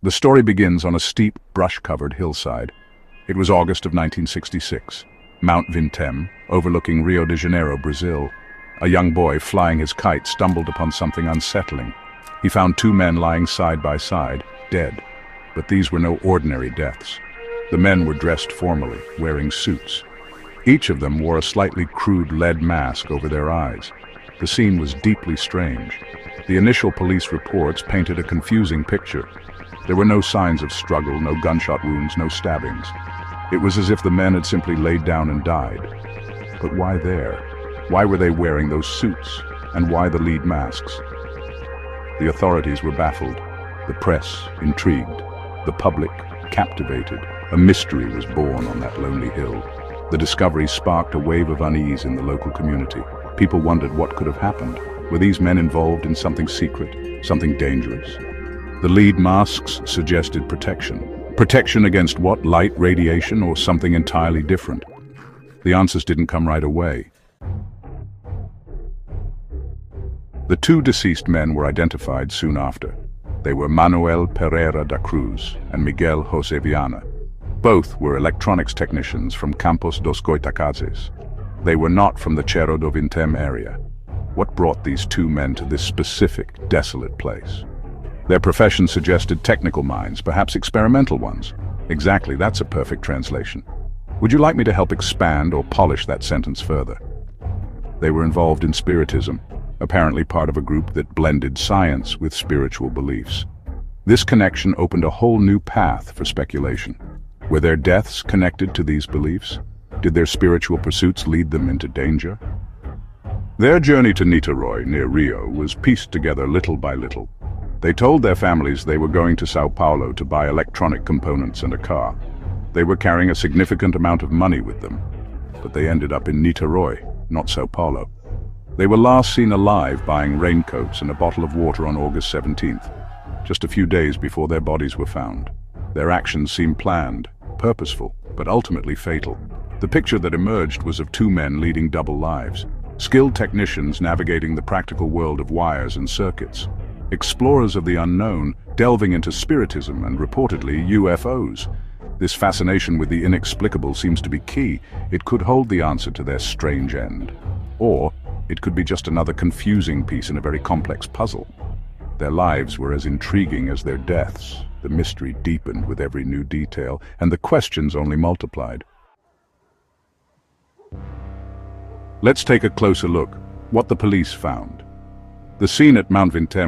The story begins on a steep, brush-covered hillside. It was August of 1966. Mount Vintem, overlooking Rio de Janeiro, Brazil. A young boy flying his kite stumbled upon something unsettling. He found two men lying side by side, dead. But these were no ordinary deaths. The men were dressed formally, wearing suits. Each of them wore a slightly crude lead mask over their eyes. The scene was deeply strange. The initial police reports painted a confusing picture. There were no signs of struggle, no gunshot wounds, no stabbings. It was as if the men had simply laid down and died. But why there? Why were they wearing those suits? And why the lead masks? The authorities were baffled. The press intrigued. The public captivated. A mystery was born on that lonely hill. The discovery sparked a wave of unease in the local community. People wondered what could have happened. Were these men involved in something secret, something dangerous? The lead masks suggested protection. Protection against what? Light, radiation, or something entirely different? The answers didn't come right away. The two deceased men were identified soon after. They were Manuel Pereira da Cruz and Miguel José Viana. Both were electronics technicians from Campos dos Goitacazes. They were not from the Cerro do Vintem area. What brought these two men to this specific, desolate place? Their profession suggested technical minds, perhaps experimental ones. Exactly, that's a perfect translation. Would you like me to help expand or polish that sentence further? They were involved in spiritism, apparently part of a group that blended science with spiritual beliefs. This connection opened a whole new path for speculation. Were their deaths connected to these beliefs? Did their spiritual pursuits lead them into danger? Their journey to Niterói, near Rio, was pieced together little by little. They told their families they were going to Sao Paulo to buy electronic components and a car. They were carrying a significant amount of money with them, but they ended up in Niterói, not Sao Paulo. They were last seen alive buying raincoats and a bottle of water on August 17th, just a few days before their bodies were found. Their actions seemed planned, purposeful, but ultimately fatal. The picture that emerged was of two men leading double lives, skilled technicians navigating the practical world of wires and circuits, explorers of the unknown delving into spiritism and reportedly UFOs. This fascination with the inexplicable seems to be key. It could hold the answer to their strange end. Or it could be just another confusing piece in a very complex puzzle. Their lives were as intriguing as their deaths. The mystery deepened with every new detail, and the questions only multiplied. Let's take a closer look. What the police found. The scene at Mount Vintem